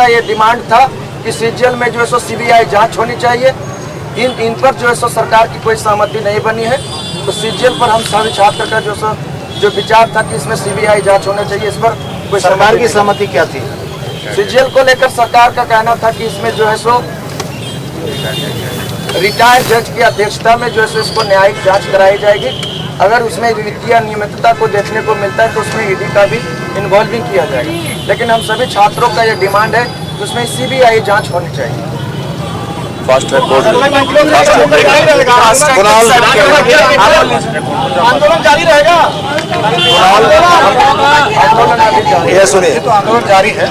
का ये डिमांड था कि सीजीएल में जो है सो सीबीआई जांच होनी चाहिए। इन पर जो है सो सरकार की कोई सहमति नहीं बनी है। तो सीजीएल पर हम सभी छात्र का जो विचार था कि इसमें सीबीआई जांच होनी चाहिए, इस पर कोई सरकार की सहमति क्या थी? सीजीएल को लेकर सरकार का कहना था कि इसमें जो है सो रिटायर्ड जज की अध्यक्षता में जो है सो इसको न्यायिक जांच कराई जाएगी। अगर उसमें वित्तीय अनियमितता को देखने को मिलता है तो उसमें ईडी का भी इन्वॉल्विंग किया जाएगा। लेकिन हम सभी छात्रों का ये डिमांड है कि उसमें सीबीआई जांच होनी चाहिए। फास्ट ट्रैक कोर्ट आंदोलन जारी रहेगा। ये सुनिए, तो आंदोलन जारी है।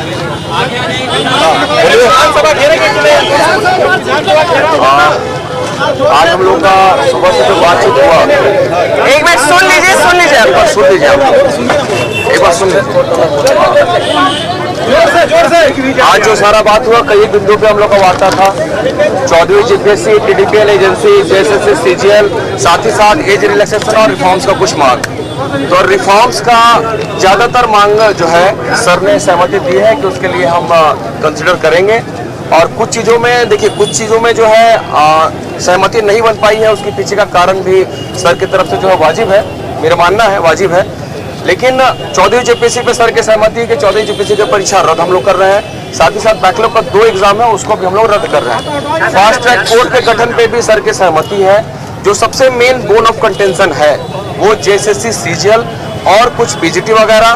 आज हम लोग का सुबह से जो बातचीत हुआ, एक मिनट सुन लीजिए एक बार सुन लीजिए एक बार सुन लीजिए। आज जो सारा बात हुआ, कई बिंदु पे हम लोग का वार्ता था। 14वीं GPSC, TDPL agency, JSSC, CGL, साथ ही साथ एज रिलैक्सेशन और रिफॉर्म्स का कुछ मांग। तो रिफॉर्म्स का ज्यादातर मांग जो है सर ने सहमति दी है कि उसके लिए हम कंसिडर करेंगे। और कुछ चीज़ों में देखिए, कुछ चीज़ों में जो है सहमति नहीं बन पाई है, उसके पीछे का कारण भी सर की तरफ से जो है वाजिब है, मेरा मानना है वाजिब है। लेकिन 14वीं जीपीएससी पे सर की सहमति है कि 14वीं जीपीएससी की परीक्षा रद्द हम लोग कर रहे हैं। साथ ही साथ बैकलॉग का 2 एग्जाम है, उसको भी हम लोग रद्द कर रहे हैं। फास्ट ट्रैक कोर्ट के गठन पे भी सर की सहमति है। जो सबसे मेन बोन ऑफ कंटेंशन है वो जेएसएससी, सीजीएल और कुछ पीजीटी वगैरह।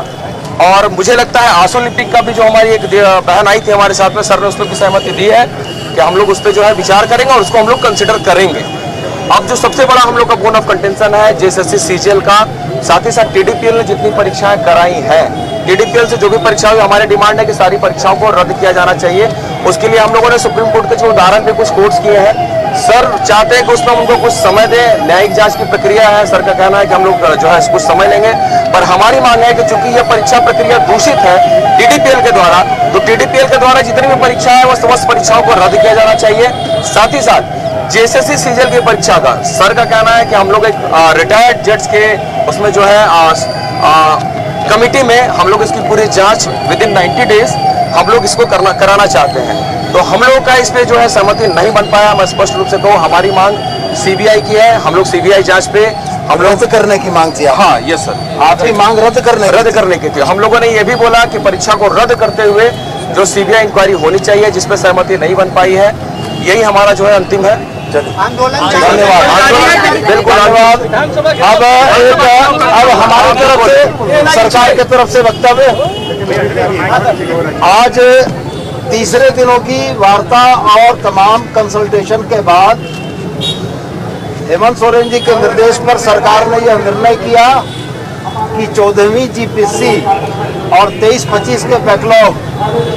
और मुझे लगता है आसोलिम्पिक का भी जो हमारी एक बहन आई थी हमारे साथ में, सर ने उस पर भी सहमति दी है कि हम लोग उस पर जो है विचार करेंगे और उसको हम लोग कंसिडर करेंगे। अब जो सबसे बड़ा हम लोग का बोन ऑफ कंटेंशन है जेएसएससी, सीजीएल का, साथ ही साथ टीडीपीएल ने जितनी परीक्षाएं कराई हैं, टीडीपीएल से जो भी परीक्षाएं, हमारे डिमांड है कि सारी परीक्षाओं को रद्द किया जाना चाहिए। उसके लिए हम लोगों ने सुप्रीम कोर्ट के जो उदाहरण पे कुछ कोर्ट्स किए हैं। सर चाहते हैं कि उसमें उनको कुछ समय दें, न्यायिक जांच की प्रक्रिया है। सर का कहना है कि हम लोग जो है कुछ समय लेंगे, पर हमारी मांग है कि चूंकि यह परीक्षा प्रक्रिया दूषित है टीडीपीएल के द्वारा, तो टीडीपीएल के द्वारा जितनी भी परीक्षा है वो समस्त परीक्षाओं को रद्द किया जाना चाहिए। साथ ही साथ जेएसएससी, सीजीएल की परीक्षा का सर का कहना है कि हम लोग एक रिटायर्ड जज के उसमें जो है कमिटी में हम लोग इसकी पूरी जांच विदिन 90 डेज हम लोग इसको कराना चाहते हैं। तो हम लोग का इस पे जो है सहमति नहीं बन पाया। मैं स्पष्ट रूप से कहूँ, हमारी मांग सीबीआई की है। हम लोग सीबीआई जांच पे हम लोग रद्द करने की मांग थी। हाँ, यस सर, आपकी मांग रद्द करने की थी। हम लोगों ने ये भी बोला कि परीक्षा को रद्द करते हुए जो सीबीआई इंक्वायरी होनी चाहिए, जिसपे सहमति नहीं बन पाई है। यही हमारा जो है अंतिम है। आंदोलन धन्यवाद, बिल्कुल धन्यवाद। अब हमारी तरफ से, सरकार की तरफ से वक्तव्य। आज तीसरे दिनों की वार्ता और तमाम कंसल्टेशन के बाद हेमंत सोरेन जी के निर्देश पर सरकार ने यह निर्णय किया कि 14वीं जीपीएससी और 23-25 के बैकलॉग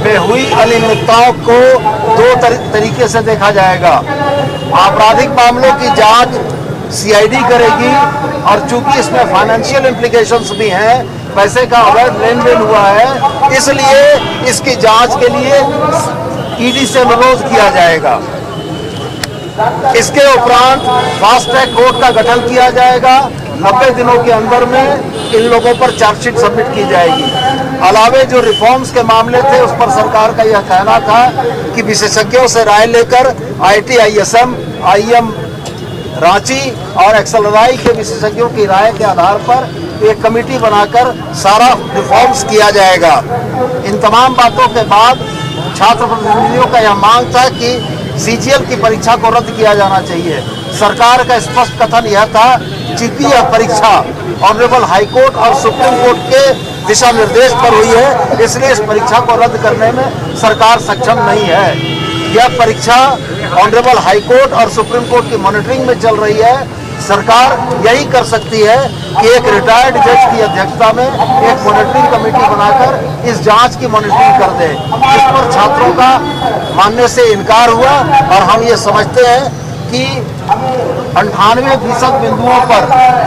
में हुई अनियमितताओं को 2 तरीके से देखा जाएगा। आपराधिक मामलों की जांच सीआईडी करेगी, और चूंकि इसमें फाइनेंशियल इम्प्लीकेशंस भी हैं, पैसे का अवैध लेन देन हुआ है, इसलिए इसकी जांच के लिए ईडी से अनुरोध किया जाएगा। इसके उपरांत फास्ट ट्रैक कोर्ट का गठन किया जाएगा। 90 दिनों के अंदर में इन लोगों पर चार्जशीट सबमिट की जाएगी। अलावे जो रिफॉर्म्स के मामले थे उस पर सरकार का यह कहना था कि विशेषज्ञों से राय लेकर IIT, ISM, IIM रांची और एक्सएलआई के विशेषज्ञों की राय के आधार पर एक कमेटी बनाकर सारा रिफॉर्म्स किया जाएगा। इन तमाम बातों के बाद छात्र प्रतिनिधियों का यह मांग था कि सीजीएल की परीक्षा को रद्द किया जाना चाहिए। सरकार का स्पष्ट कथन यह था कि यह परीक्षा ऑनरेबल हाईकोर्ट और सुप्रीम कोर्ट के दिशा निर्देश पर हुई है, इसलिए इस परीक्षा को रद्द करने में सरकार सक्षम नहीं है। यह परीक्षा ऑनरेबल हाईकोर्ट और सुप्रीम कोर्ट की मॉनिटरिंग में चल रही है। सरकार यही कर सकती है कि एक रिटायर्ड जज की अध्यक्षता में एक मॉनिटरिंग कमेटी बनाकर इस जांच की मॉनिटरिंग कर दे। इस पर छात्रों का मानने से इनकार हुआ और हम ये समझते हैं कि 98% बिंदुओं पर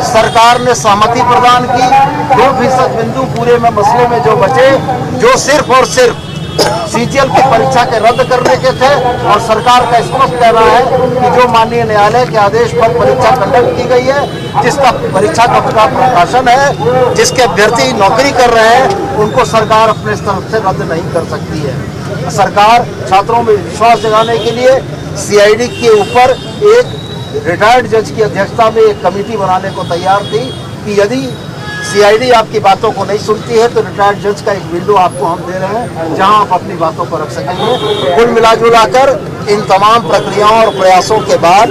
सरकार ने सहमति प्रदान की। 2% बिंदु पूरे में मसले में जो बचे, जो सिर्फ और सिर्फ सीजीएल की परीक्षा के रद्द करने के थे, और सरकार का स्पष्ट कहना है कि जो माननीय न्यायालय के आदेश पर परीक्षा कंडक्ट की गई है, जिसका परीक्षा का प्रकाशन है, जिसके अभ्यर्थी नौकरी कर रहे हैं, उनको सरकार अपने तरफ से रद्द नहीं कर सकती है। सरकार छात्रों में विश्वास जगाने के लिए सीआईडी के ऊपर एक रिटायर्ड जज की अध्यक्षता में एक कमेटी बनाने को तैयार थी कि यदि सीआईडी आपकी बातों को नहीं सुनती है तो रिटायर्ड जज का एक विंडो आपको हम दे रहे हैं जहां आप अपनी बातों को रख सकेंगे। कुल मिलाजुलाकर इन तमाम प्रक्रियाओं और प्रयासों के बाद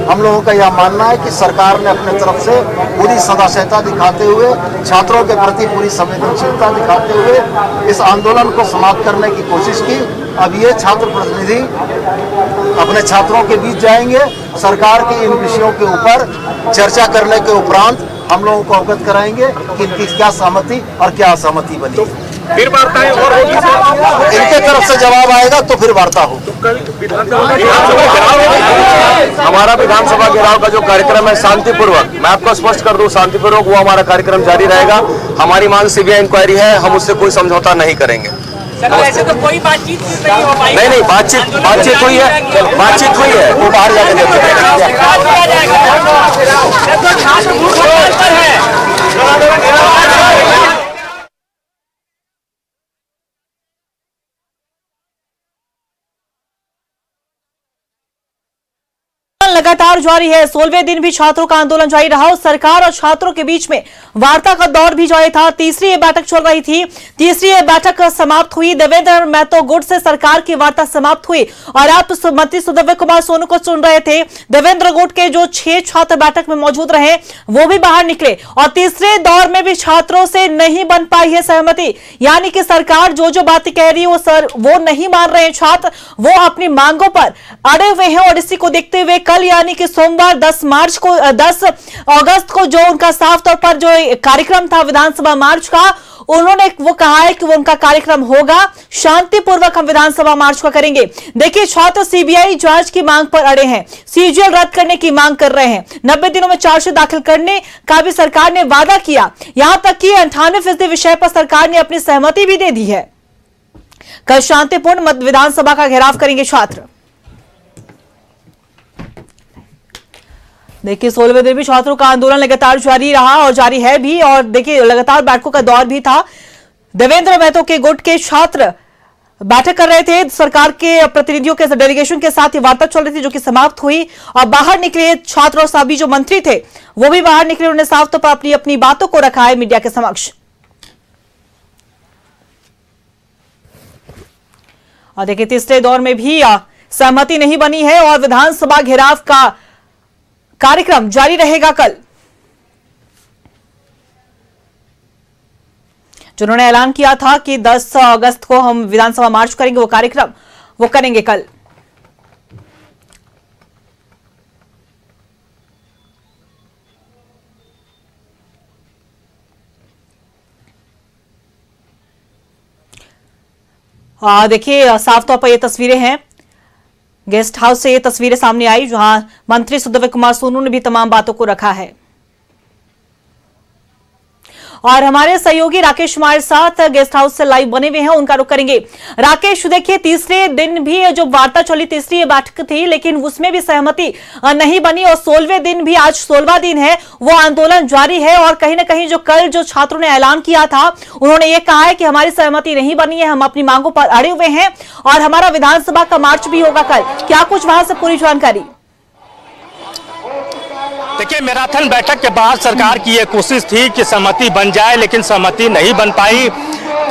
हम लोगों का यह मानना है कि सरकार ने अपने तरफ से पूरी सदाशयता दिखाते हुए, छात्रों के प्रति पूरी संवेदनशीलता दिखाते हुए इस आंदोलन को समाप्त करने की कोशिश की। अब ये छात्र प्रतिनिधि अपने छात्रों के बीच जाएंगे, सरकार के इन विषयों के ऊपर चर्चा करने के उपरांत हम लोगों को अवगत कराएंगे कि इनकी क्या सहमति और क्या असहमति बनी। फिर वार्ताएं और होगी, इनके तरफ से जवाब आएगा तो फिर वार्ता होगी। हमारा विधानसभा घेराव का जो कार्यक्रम है शांतिपूर्वक, मैं आपको स्पष्ट कर दूं, शांतिपूर्वक वो हमारा कार्यक्रम जारी रहेगा। हमारी मांग सीबीआई इंक्वायरी है, हम उससे कोई समझौता नहीं करेंगे। ऐसे तो कोई बातचीत नहीं हो पाई। नहीं बातचीत हुई है, वो बाहर जाके देखते हैं। लगातार जारी है। 16वें दिन भी छात्रों का आंदोलन जारी रहा और सरकार और छात्रों के बीच में वार्ता का दौर भी जारी था। तीसरी ये बैठक चल रही थी, तीसरी ये बैठक समाप्त हुई। देवेंद्र महतो गुट से सरकार की वार्ता समाप्त हुई और आप मंत्री सुदव्य कुमार सोनू को सुन रहे थे। देवेंद्र गुट के जो 6 छात्र बैठक में मौजूद रहे वो भी बाहर निकले और तीसरे दौर में भी छात्रों से नहीं बन पाई है सहमति, यानी कि सरकार जो बातें कह रही है वो नहीं मान रहे हैं छात्र, वो अपनी मांगों पर अड़े हुए हैं। और इसी को देखते हुए कल यानी कि सोमवार 10 अगस्त को जो उनका साफ तौर पर जो कार्यक्रम था विधानसभा मार्च का, उन्होंने वो कहा है कि वो उनका कार्यक्रम होगा शांतिपूर्वक, हम विधानसभा मार्च का करेंगे। देखिए छात्र सीबीआई जांच की मांग पर अड़े हैं, सीजीएल रद्द करने की मांग कर रहे हैं, 90 दिनों में चार्जशीट दाखिल करने का भी सरकार ने वादा किया। यहां तक कि 98% विषय पर सरकार ने अपनी सहमति भी दे दी है। कल शांतिपूर्ण विधानसभा का घेराव करेंगे छात्र। देखिए 16वें दिन भी छात्रों का आंदोलन लगातार जारी रहा और जारी है भी, और देखिए लगातार बैठकों का दौर भी था। देवेंद्र महतो के गुट के छात्र बैठक कर रहे थे, सरकार के प्रतिनिधियों के डेलीगेशन के साथ ही वार्ता चल रही थी जो कि समाप्त हुई और बाहर निकले छात्र और सभी जो मंत्री थे वो भी बाहर निकले। उन्होंने साफ तौर पर अपनी बातों को रखा है मीडिया के समक्ष। और देखिए तीसरे दौर में भी सहमति नहीं बनी है और विधानसभा घेराव का कार्यक्रम जारी रहेगा। कल जिन्होंने ऐलान किया था कि 10 अगस्त को हम विधानसभा मार्च करेंगे, वो कार्यक्रम वो करेंगे कल। देखिए साफ तौर पर ये तस्वीरें हैं, गेस्ट हाउस से ये तस्वीरें सामने आई जहां मंत्री सुदव्य कुमार सोनू ने भी तमाम बातों को रखा है। और हमारे सहयोगी राकेश हमारे साथ गेस्ट हाउस से लाइव बने हुए हैं, उनका रुख करेंगे। राकेश देखिए तीसरे दिन भी जो वार्ता चली, तीसरी ये बैठक थी लेकिन उसमें भी सहमति नहीं बनी और 16वें दिन भी, आज 16वां दिन है, वो आंदोलन जारी है। और कहीं ना कहीं जो कल जो छात्रों ने ऐलान किया था उन्होंने ये कहा है कि हमारी सहमति नहीं बनी है, हम अपनी मांगों पर अड़े हुए हैं और हमारा विधानसभा का मार्च भी होगा कल। क्या कुछ वहां से पूरी जानकारी? देखिए मैराथन बैठक के बाद सरकार की ये कोशिश थी कि सहमति बन जाए, लेकिन सहमति नहीं बन पाई।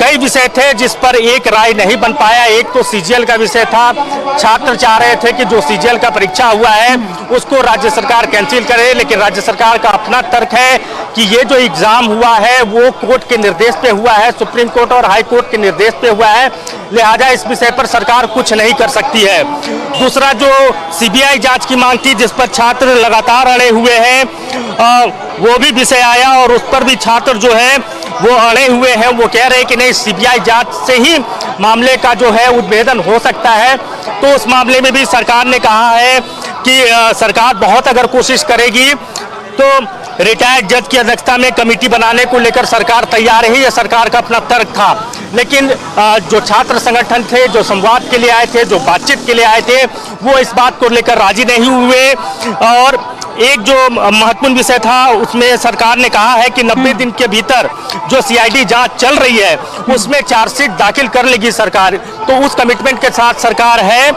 कई विषय थे जिस पर एक राय नहीं बन पाया। एक तो सीजीएल का विषय था, छात्र चाह रहे थे कि जो सीजीएल का परीक्षा हुआ है उसको राज्य सरकार कैंसिल करे, लेकिन राज्य सरकार का अपना तर्क है कि ये जो एग्जाम हुआ है वो कोर्ट के निर्देश पे हुआ है, सुप्रीम कोर्ट और हाई कोर्ट के निर्देश पे हुआ है, लिहाजा इस विषय पर सरकार कुछ नहीं कर सकती है। दूसरा जो सीबीआई जांच की मांग थी जिस पर छात्र लगातार अड़े हुए हैं, वो भी विषय आया और उस पर भी छात्र जो है वो अड़े हुए हैं। वो कह रहे हैं कि नहीं, सीबीआई जांच से ही मामले का जो है उद्भेदन हो सकता है। तो उस मामले में भी सरकार ने कहा है कि सरकार बहुत अगर कोशिश करेगी तो रिटायर्ड जज की अध्यक्षता में कमेटी बनाने को लेकर सरकार तैयार है, ये सरकार का अपना तर्क था। लेकिन जो छात्र संगठन थे, जो संवाद के लिए आए थे, जो बातचीत के लिए आए थे, वो इस बात को लेकर राजी नहीं हुए और एक जो महत्वपूर्ण विषय था उसमें सरकार ने कहा है कि 90 दिन के भीतर जो सीआईडी जांच चल रही है उसमें चार्जशीट दाखिल कर लेगी सरकार। तो उस कमिटमेंट के साथ सरकार है।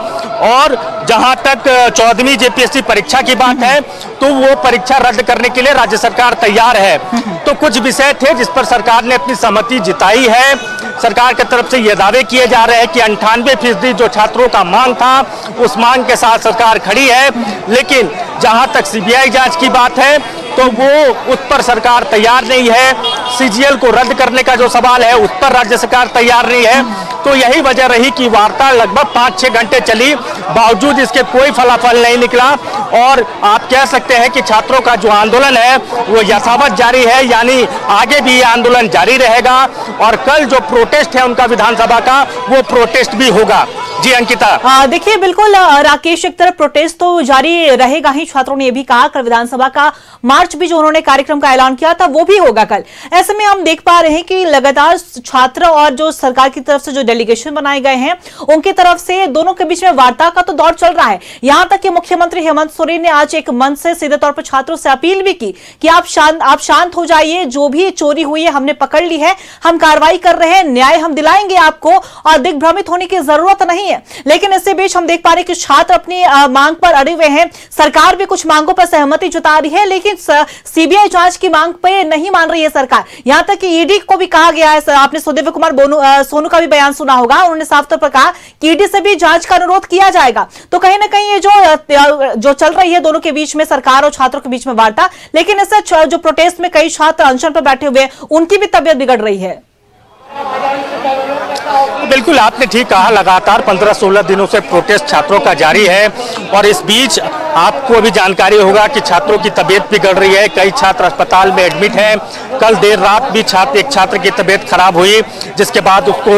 और जहां तक 14वीं जेपीएससी परीक्षा की बात है तो वो परीक्षा रद्द करने के लिए राज्य सरकार तैयार है। तो कुछ विषय थे जिस पर सरकार ने अपनी सहमति जताई है। सरकार की तरफ से ये दावे किए जा रहे हैं कि 98% जो छात्रों का मांग था उस मांग के साथ सरकार खड़ी है। लेकिन जहां तक सीबीआई जांच की बात है तो वो उस पर सरकार तैयार नहीं है। सीजीएल को रद्द करने का जो सवाल है उस पर राज्य सरकार तैयार नहीं है। तो यही वजह रही कि वार्ता लगभग 5-6 घंटे चली, बावजूद इसके कोई फलाफल नहीं निकला। और आप कह सकते हैं कि छात्रों का जो आंदोलन है वो यथावत जारी है, यानी आगे भी ये आंदोलन जारी रहेगा। और कल जो प्रोटेस्ट है उनका विधानसभा का, वो प्रोटेस्ट भी होगा। जी अंकिता। देखिए बिल्कुल राकेश, एक तरफ प्रोटेस्ट तो जारी रहेगा ही, छात्रों ने यह भी कहा कल विधानसभा का मार्च भी जो उन्होंने कार्यक्रम का ऐलान किया था वो भी होगा कल। ऐसे में हम देख पा रहे हैं कि लगातार छात्र और जो सरकार की तरफ से जो डेलीगेशन बनाए गए हैं उनकी तरफ से दोनों के बीच में वार्ता का तो दौर चल रहा है। यहां तक कि मुख्यमंत्री हेमंत सोरेन ने आज एक मंच से सीधे तौर पर छात्रों से अपील भी की कि आप शांत हो जाइए, जो भी चोरी हुई है हमने पकड़ ली है, हम कार्रवाई कर रहे हैं, न्याय हम दिलाएंगे आपको और दिग्भ्रमित होने की जरूरत नहीं है। लेकिन इसी बीच हम देख पा रहे हैं कि छात्र अपनी मांग पर अड़े हुए हैं। सरकार भी कुछ मांगों पर सहमति जता रही है, लेकिन सीबीआई जांच की मांग पे नहीं मान रही है सरकार। यहां तक कि ईडी को भी कहा गया है, आपने सुदेव कुमार सोनू का भी बयान सुना होगा, उन्होंने साफ तौर पर कहा कि ईडी से भी जांच का अनुरोध किया जाएगा। तो कहीं ना कहीं ये जो चल रही है दोनों के बीच में, सरकार और छात्रों के बीच में वार्ता, लेकिन इससे जो प्रोटेस्ट में कई छात्र अनशन पर बैठे हुए उनकी भी तबियत बिगड़ रही है। बिल्कुल आपने ठीक कहा, लगातार 15-16 दिनों से प्रोटेस्ट छात्रों का जारी है। और इस बीच आपको भी जानकारी होगा कि छात्रों की तबीयत बिगड़ रही है, कई छात्र अस्पताल में एडमिट हैं। कल देर रात भी एक छात्र की तबीयत खराब हुई, जिसके बाद उसको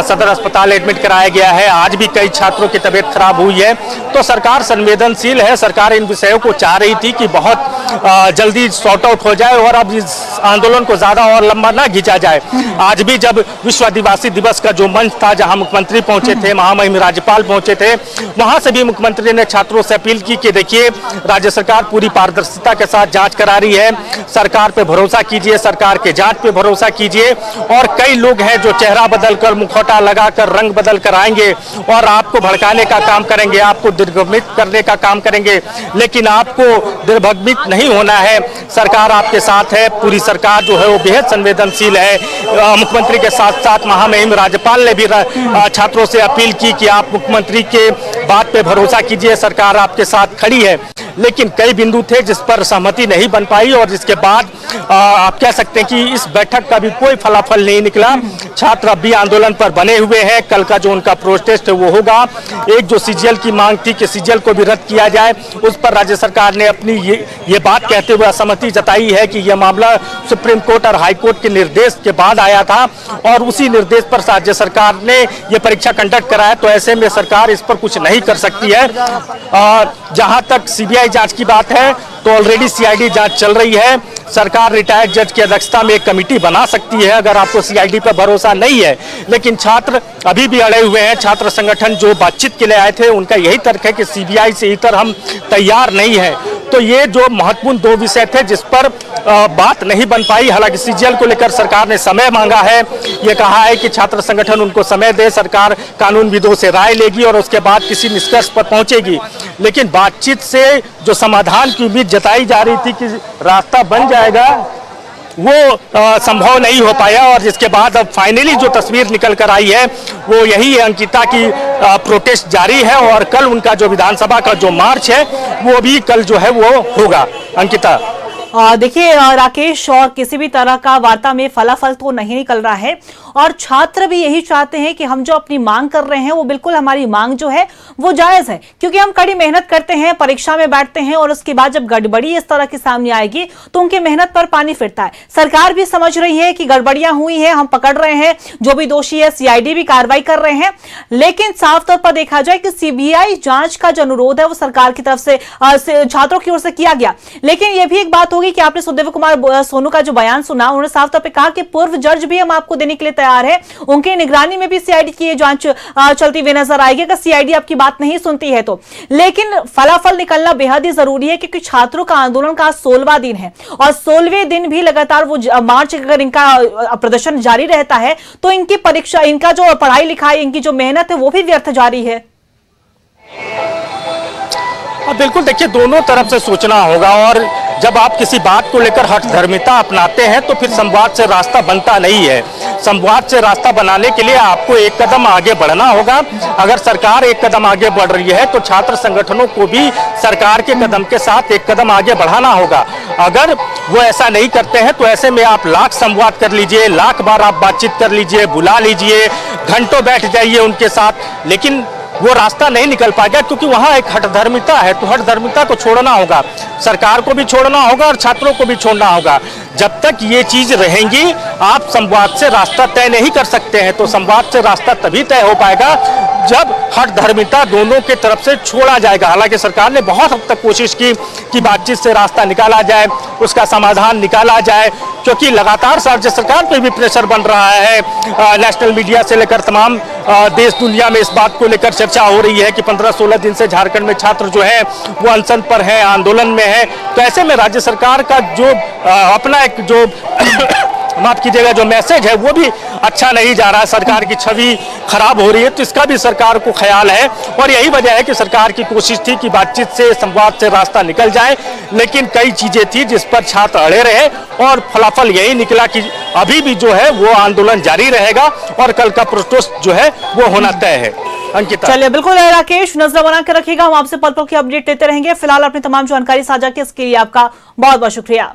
सदर अस्पताल एडमिट कराया गया है। आज भी कई छात्रों की तबीयत खराब हुई है। तो सरकार संवेदनशील है, सरकार इन विषयों को चाह रही थी कि बहुत जल्दी सॉर्ट आउट हो जाए और अब इस आंदोलन को ज्यादा और लंबा ना खींचा जाए। आज भी जब विश्व आदिवासी दिवस का जो मंच था, जहां मुख्यमंत्री पहुंचे थे, महामहिम राज्यपाल पहुंचे थे, वहां से भी मुख्यमंत्री ने छात्रों से अपील की कि देखिए राज्य सरकार पूरी पारदर्शिता के साथ जांच करा रही है, सरकार पे भरोसा कीजिए, सरकार के जांच पे भरोसा कीजिए। और कई लोग हैं जो चेहरा बदलकर, मुखौटा लगाकर, रंग बदल कर आएंगे और आपको भड़काने का काम करेंगे, आपको दिग्भ्रमित करने का काम करेंगे, लेकिन आपको दिग्भ्रमित नहीं होना है। सरकार आपके साथ है, पूरी सरकार जो है वो बेहद संवेदनशील है। मुख्यमंत्री के साथ साथ महामहिम राज्यपाल ने भी छात्रों से अपील की कि आप मुख्यमंत्री के बात पे भरोसा कीजिए, सरकार आपके साथ खड़ी है। लेकिन कई बिंदु थे जिस पर सहमति नहीं बन पाई और जिसके बाद आप कह सकते हैं कि इस बैठक का भी कोई फलाफल नहीं निकला। छात्र अब भी आंदोलन पर बने हुए हैं। कल का जो उनका प्रोटेस्ट है वो होगा। एक जो सीजीएल की मांग थी कि सीजीएल को भी रद्द किया जाए, उस पर राज्य सरकार ने अपनी ये बात कहते हुए असहमति जताई है कि यह मामला सुप्रीम कोर्ट और हाई कोर्ट के निर्देश के बाद आया था और उसी निर्देश पर राज्य सरकार ने ये परीक्षा कंडक्ट कराया। तो ऐसे में सरकार इस पर कुछ नहीं कर सकती है। और जहां तक सीबीआई जांच की बात है तो ऑलरेडी सीआईडी जांच चल रही है। सरकार रिटायर्ड जज की अध्यक्षता में एक कमेटी बना सकती है अगर आपको सीआईडी पर भरोसा नहीं है। लेकिन छात्र अभी भी अड़े हुए हैं। छात्र संगठन जो बातचीत के लिए आए थे उनका यही तर्क है कि सीबीआई से इतर हम तैयार नहीं है। तो ये जो महत्वपूर्ण दो विषय थे जिस पर बात नहीं बन पाई। हालांकि सीजीएल को लेकर सरकार ने समय मांगा है, ये कहा है कि छात्र संगठन उनको समय दे, सरकार कानूनविदों से राय लेगी और उसके बाद किसी निष्कर्ष पर पहुंचेगी। लेकिन बातचीत से जो समाधान की उम्मीद जताई जा रही थी कि रास्ता बन जाएगा, वो संभव नहीं हो पाया। और जिसके बाद अब फाइनली जो तस्वीर निकल कर आई है वो यही है अंकिता की प्रोटेस्ट जारी है और कल उनका जो विधानसभा का जो मार्च है वो भी कल जो है वो होगा। अंकिता देखिए राकेश, और किसी भी तरह का वार्ता में फलाफल तो नहीं निकल रहा है और छात्र भी यही चाहते हैं कि हम जो अपनी मांग कर रहे हैं वो बिल्कुल हमारी मांग जो है वो जायज है, क्योंकि हम कड़ी मेहनत करते हैं, परीक्षा में बैठते हैं और उसके बाद जब गड़बड़ी इस तरह की सामने आएगी तो उनकी मेहनत पर पानी फिरता है। सरकार भी समझ रही है कि गड़बड़ियां हुई है, हम पकड़ रहे हैं, जो भी दोषी है सीआईडी भी कार्रवाई कर रहे हैं। लेकिन साफ तौर पर देखा जाए कि सीबीआई जांच का जो अनुरोध है वो सरकार की तरफ से छात्रों की ओर से किया गया। लेकिन यह भी एक बात होगी कि आपने सुदेव कुमार सोनू का जो बयान सुना, उन्होंने साफ तौर पर कहा कि पूर्व जज भी हम आपको देने के लिए तैयार है, उनकी निगरानी में भी सीआईडी की जांच चलती हुई नजर आएगी अगर सीआईडी आपकी बात नहीं सुनती है तो। लेकिन फलाफल निकलना बेहद ही जरूरी है क्योंकि छात्रों का आंदोलन का 16वां दिन है और 16वें दिन भी लगातार वो मार्च, अगर इनका प्रदर्शन जारी रहता है तो इनकी परीक्षा, इनका जो पढ़ाई लिखाई, इनकी जो मेहनत है वो भी व्यर्थ जारी है। बिल्कुल, देखिए दोनों तरफ से सोचना होगा और जब आप किसी बात को लेकर हठधर्मिता अपनाते हैं तो फिर संवाद से रास्ता बनता नहीं है। संवाद से रास्ता बनाने के लिए आपको एक कदम आगे बढ़ना होगा। अगर सरकार एक कदम आगे बढ़ रही है तो छात्र संगठनों को भी सरकार के कदम के साथ एक कदम आगे बढ़ाना होगा। अगर वो ऐसा नहीं करते हैं तो ऐसे में आप लाख संवाद कर लीजिए, लाख बार आप बातचीत कर लीजिए, बुला लीजिए, घंटों बैठ जाइए उनके साथ, लेकिन वो रास्ता नहीं निकल पाएगा क्योंकि वहाँ एक हठधर्मिता है। तो हठधर्मिता को छोड़ना होगा, सरकार को भी छोड़ना होगा और छात्रों को भी छोड़ना होगा। जब तक ये चीज रहेंगी आप संवाद से रास्ता तय नहीं कर सकते हैं। तो संवाद से रास्ता तभी तय हो पाएगा जब हठधर्मिता दोनों के तरफ से छोड़ा जाएगा। हालांकि सरकार ने बहुत हद तक कोशिश की कि बातचीत से रास्ता निकाला जाए, उसका समाधान निकाला जाए, क्योंकि लगातार राज्य सरकार पर भी प्रेशर बन रहा है। नेशनल मीडिया से लेकर तमाम देश दुनिया में इस बात को लेकर चर्चा हो रही है कि 15-16 दिन से झारखंड में छात्र जो है वो अनशन पर हैं, आंदोलन में है। तो ऐसे में राज्य सरकार का जो अपना एक जो माफ कीजिएगा जो मैसेज है वो भी अच्छा नहीं जा रहा है, सरकार की छवि खराब हो रही है। तो इसका भी सरकार को ख्याल है और यही वजह है कि सरकार की कोशिश थी कि बातचीत से, संवाद से रास्ता निकल जाए, लेकिन कई चीजें थी जिस पर छात्र अड़े रहे और फलाफल यही निकला कि अभी भी जो है वो आंदोलन जारी रहेगा और कल का प्रोटेस्ट जो है वो होना तय है। अंकिता, चलिए बिल्कुल राकेश, नजर बना कर रखिएगा, हम आपसे पल पल की अपडेट लेते रहेंगे। फिलहाल अपनी तमाम जानकारी साझा की, इसके लिए आपका बहुत बहुत शुक्रिया।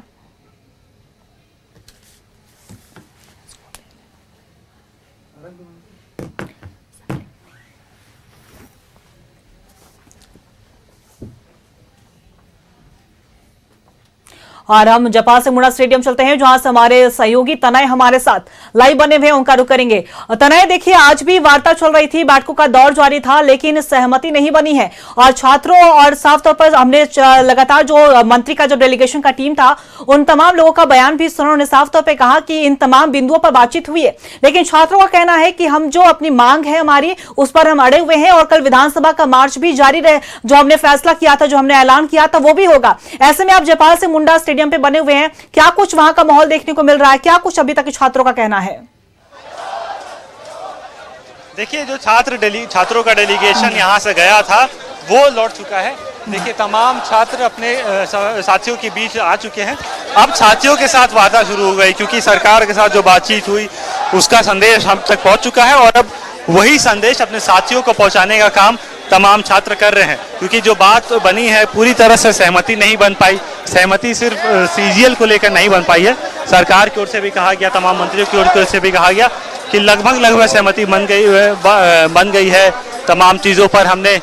और हम जपा से मुड़ा स्टेडियम चलते हैं जहां से हमारे सहयोगी तनय हमारे साथ लाइव बने हुए हैं, उनका रुख करेंगे। तनय, देखिए आज भी वार्ता चल रही थी, बैठकों का दौर जारी था, लेकिन सहमति नहीं बनी है और छात्रों और साफ तौर पर हमने लगातार जो मंत्री का जो डेलीगेशन का टीम था उन तमाम लोगों का बयान भी सुना। उन्होंने साफ तौर पर कहा कि इन तमाम बिंदुओं पर बातचीत हुई है, लेकिन छात्रों का कहना है कि हम जो अपनी मांग है हमारी उस पर हम अड़े हुए हैं और कल विधानसभा का मार्च भी जारी रहे। जो हमने फैसला किया था, जो हमने ऐलान किया था वो भी होगा। ऐसे में आप जपाल से मुंडा स्टेडियम पे बने हुए हैं, क्या कुछ वहां का माहौल देखने को मिल रहा है, क्या कुछ अभी तक छात्रों का कहना है? देखिए, जो छात्रों का डेलीगेशन यहां से गया था वो लौट चुका है। देखिए, तमाम छात्र अपने साथियों के बीच आ चुके हैं। अब साथियों के साथ वार्ता शुरू हो गई क्योंकि सरकार के साथ जो बातचीत हुई उसका संदेश हम तक पहुंच चुका है और अब वही संदेश अपने साथियों को पहुंचाने का काम तमाम छात्र कर रहे हैं। क्योंकि जो बात बनी है पूरी तरह से सहमति नहीं बन पाई, सहमति सिर्फ सीजीएल को लेकर नहीं बन पाई है। सरकार की ओर से भी कहा गया, तमाम मंत्रियों की ओर से भी कहा गया कि लगभग सहमति बन गई है। तमाम चीज़ों पर हमने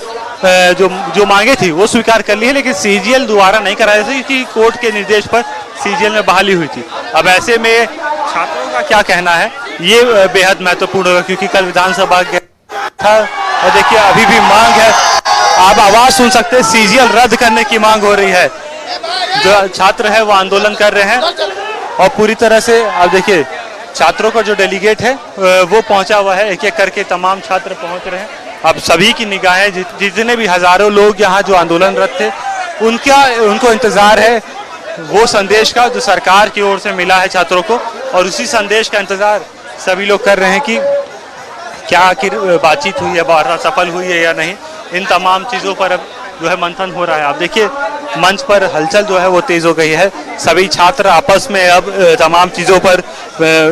जो मांगे थी वो स्वीकार कर ली है, लेकिन सीजीएल दोबारा नहीं कराई थी क्योंकि कोर्ट के निर्देश पर सीजीएल में बहाली हुई थी। अब ऐसे में छात्रों का क्या कहना है ये बेहद महत्वपूर्ण होगा क्योंकि कल विधानसभा था और देखिए अभी भी मांग है, आप आवाज सुन सकते हैं, सीजीएल रद्द करने की मांग हो रही है। जो छात्र है वो आंदोलन कर रहे हैं और पूरी तरह से अब देखिए छात्रों का जो डेलीगेट है वो पहुंचा हुआ है, एक एक करके तमाम छात्र पहुंच रहे हैं। अब सभी की निगाहें जितने भी हजारों लोग यहाँ जो आंदोलनरत थे उनको इंतजार है वो संदेश का जो सरकार की ओर से मिला है छात्रों को, और उसी संदेश का इंतजार सभी लोग कर रहे हैं कि क्या आखिर बातचीत हुई है, वार्ता सफल हुई है या नहीं। इन तमाम चीज़ों पर अब जो है मंथन हो रहा है। आप देखिए मंच पर हलचल जो है वो तेज हो गई है, सभी छात्र आपस में अब तमाम चीज़ों पर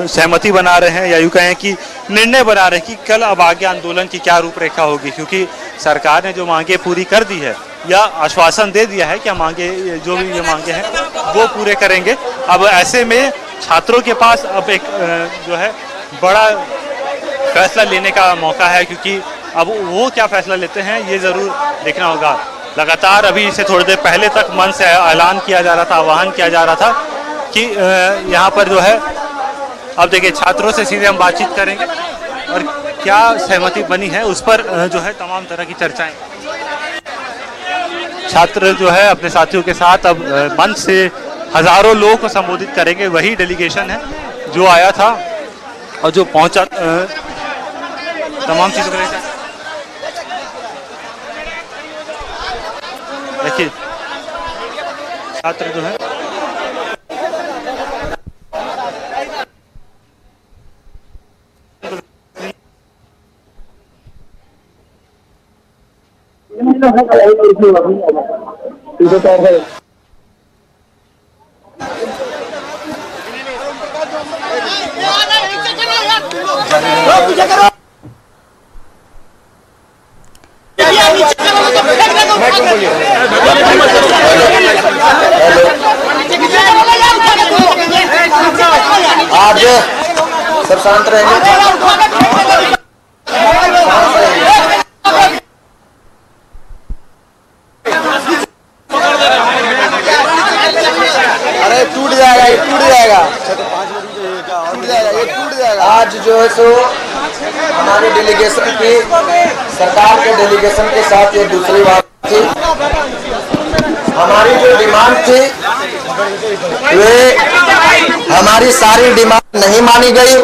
सहमति बना रहे हैं या यूँ कहें कि निर्णय बना रहे हैं कि कल अब आगे आंदोलन की क्या रूपरेखा होगी, क्योंकि सरकार ने जो मांगे पूरी कर दी है या आश्वासन दे दिया है कि हम मांगे जो भी ये मांगे हैं वो पूरे करेंगे। अब ऐसे में छात्रों के पास अब एक जो है बड़ा फैसला लेने का मौका है, क्योंकि अब वो क्या फैसला लेते हैं ये ज़रूर देखना होगा। लगातार अभी से थोड़ी देर पहले तक मन से ऐलान किया जा रहा था, आह्वान किया जा रहा था कि यहाँ पर जो है अब देखिए छात्रों से सीधे हम बातचीत करेंगे और क्या सहमति बनी है उस पर जो है तमाम तरह की चर्चाएं। छात्र जो है अपने साथियों के साथ अब मंच से हजारों लोगों को संबोधित करेंगे, वही डेलीगेशन है जो आया था और जो पहुंचा तमाम चीज़ों को देखिए छात्र जो है आज सब शांत रहेंगे। अरे टूट जाएगा, ये टूट जाएगा, टूट जाएगा, ये टूट जाएगा। आज जो है सो हमारे डेलीगेशन की, सरकार के डेलीगेशन के साथ ये दूसरी बात थी। हमारी जो डिमांड थी वे हमारी सारी डिमांड नहीं मानी गई।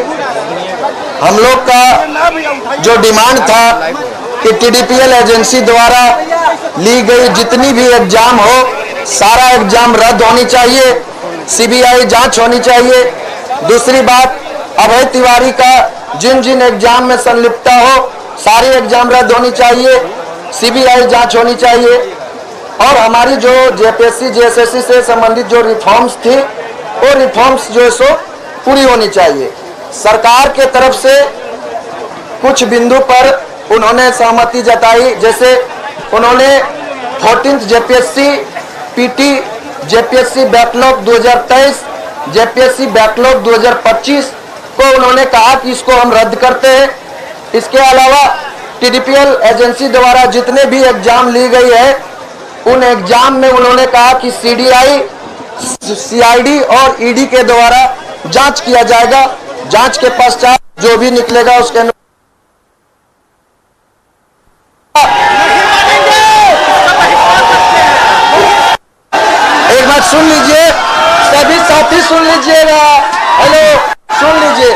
हम लोग का जो डिमांड था कि टीडीपीएल एजेंसी द्वारा ली गई जितनी भी एग्जाम हो सारा एग्जाम रद्द होनी चाहिए, सीबीआई जांच होनी चाहिए। दूसरी बात, अभय तिवारी का जिन जिन एग्जाम में संलिप्तता हो सारी एग्जाम रद्द होनी चाहिए, सीबीआई जांच होनी चाहिए। और हमारी जो जेपीएससी जेएसएससी से संबंधित जो रिफॉर्म्स थी वो रिफॉर्म्स जो है सो पूरी होनी चाहिए। सरकार के तरफ से कुछ बिंदु पर उन्होंने सहमति जताई, जैसे उन्होंने 14th JPSC PT JPSC backlog 2023 JPSC backlog 2025 को उन्होंने कहा कि इसको हम रद्द करते हैं। इसके अलावा टीडीपीएल एजेंसी द्वारा जितने भी एग्जाम ली गई है उन एग्जाम में उन्होंने कहा कि सीडीआई, सीआईडी और ईडी के द्वारा जांच किया जाएगा। जांच के पश्चात जो भी निकलेगा उसके एक बात सुन लीजिए, सभी साथी सुन लीजिएगा, हेलो सुन लीजिए।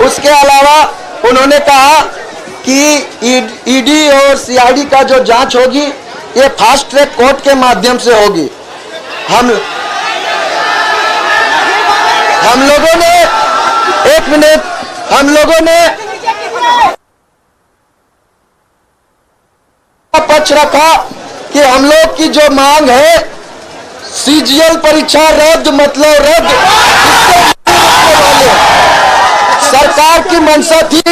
उसके अलावा उन्होंने कहा कि ईडी और सीआईडी का जो जांच होगी ये फास्ट ट्रैक कोर्ट के माध्यम से होगी। हम लोगों ने, एक मिनट, हम लोगों ने पक्ष रखा कि हम लोग की जो मांग है सीजीएल परीक्षा रद्द, मतलब रद्द। सरकार की मंशा थी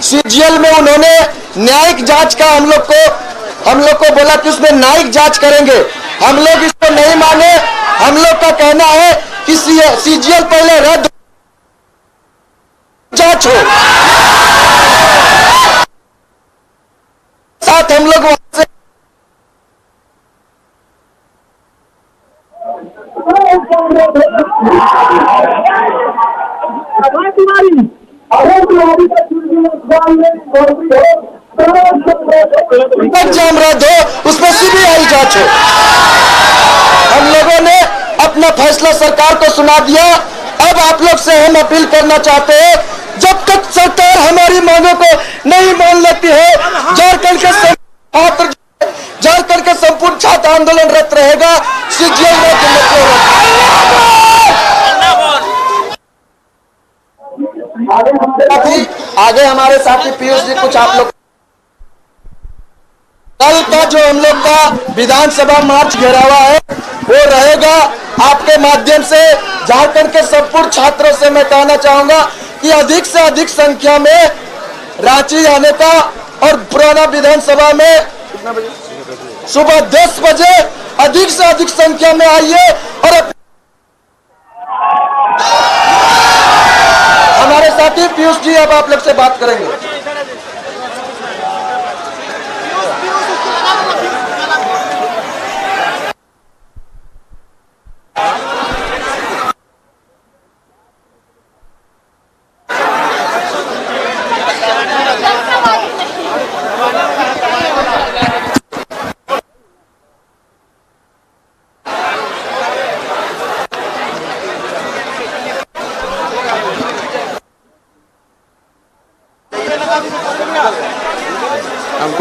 सीजीएल में, उन्होंने न्यायिक जांच का हम लोग को बोला कि उसमें न्यायिक जांच करेंगे। हम लोग इसको नहीं माने। हम लोग का कहना है कि सीजीएल पहले रद्द जांच हो, साथ हम लोग वहां से एग्जाम रद्द हो, उसमें सीबीआई जांच हो। हम लोगों ने अपना फैसला सरकार को सुना दिया। अब आप लोग से हम अपील करना चाहते हैं, जब तक सरकार हमारी मांगों को नहीं मान लेती है, झारखंड के संपूर्ण छात्र आंदोलनरत रहेगा। सीजीएल आगे हमारे साथी पीयूष जी कुछ आप लोग, कल का जो हम लोग का विधानसभा मार्च घेरावा है वो रहेगा। आपके माध्यम से झारखंड के संपूर्ण छात्रों से मैं कहना चाहूंगा कि अधिक से अधिक संख्या में रांची आने का और पुराना विधानसभा में सुबह 10 बजे अधिक से अधिक संख्या में आइए और हमारे साथी पीयूष जी अब आप लोग से बात करेंगे।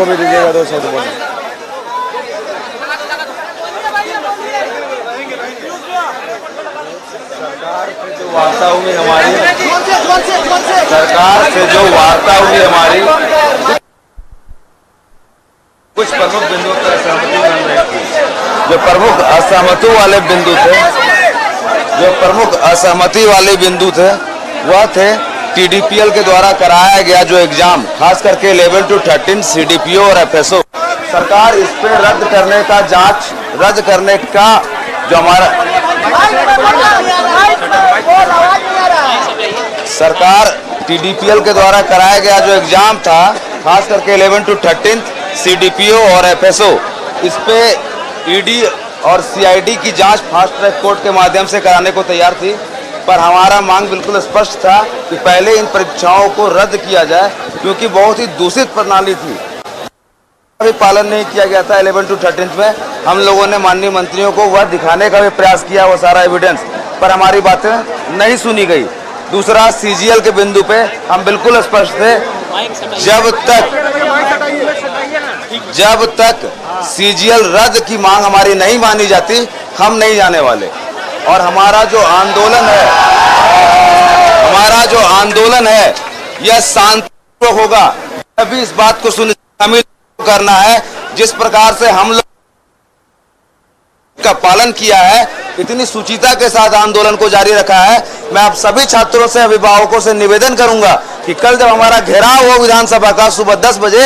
को भी दीजिएगा 2 शब्द बोलने। वार्ता हुई हमारी, सरकार से जो वार्ता हुई हमारी, कुछ प्रमुख बिंदुओं पर असहमति बन रही थी। जो प्रमुख असहमति वाले बिंदु थे, वह थे TDPL के द्वारा कराया गया जो एग्जाम, खास करके लेवल 2 13 CDPO और FSO। सरकार इस पे रद्द करने का जो हमारा सरकार TDPL के द्वारा कराया गया जो एग्जाम था, खास करके 11 to 13 CDPO और FSO, इस पे ED और CID की जांच फास्ट ट्रैक कोर्ट के माध्यम से कराने को तैयार थी, पर हमारा मांग बिल्कुल स्पष्ट था कि पहले इन परीक्षाओं को रद्द किया जाए, क्योंकि बहुत ही दूषित प्रणाली थी, भी पालन नहीं किया गया था। 11 to 13 में हम लोगों ने माननीय मंत्रियों को वह दिखाने का भी प्रयास किया, वो सारा एविडेंस, पर हमारी बातें नहीं सुनी गई। दूसरा, CGL के बिंदु पे हम बिल्कुल स्पष्ट थे, जब तक CGL रद्द की मांग हमारी नहीं मानी जाती, हम नहीं जाने वाले। और हमारा जो आंदोलन है यह शांतिपूर्वक होगा। अभी इस बात को सुनिश्चित करना है, जिस प्रकार से हम लोग का पालन किया है, इतनी सुचिता के साथ आंदोलन को जारी रखा है। मैं आप सभी छात्रों से, अभिभावकों से निवेदन करूंगा कि कल जब हमारा घेराव हो विधानसभा का सुबह 10 बजे,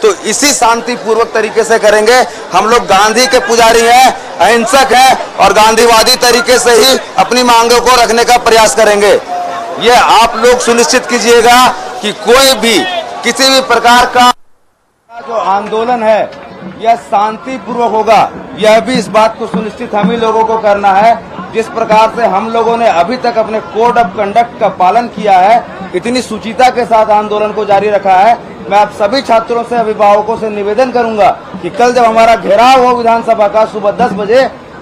तो इसी शांतिपूर्वक तरीके से करेंगे। हम लोग गांधी के पुजारी हैं, अहिंसक हैं, और गांधीवादी तरीके से ही अपनी मांगों को रखने का प्रयास करेंगे। ये आप लोग सुनिश्चित कीजिएगा कि कोई भी किसी भी प्रकार का जो आंदोलन है यह शांतिपूर्वक होगा। यह भी इस बात को सुनिश्चित हम ही लोगों को करना है, जिस प्रकार से हम लोगों ने अभी तक अपने कोड ऑफ कंडक्ट का पालन किया है, इतनी सुचिता के साथ आंदोलन को जारी रखा है। मैं आप सभी छात्रों से, अभिभावकों से निवेदन करूंगा कि कल जब हमारा घेराव हो विधानसभा का सुबह 10 बजे,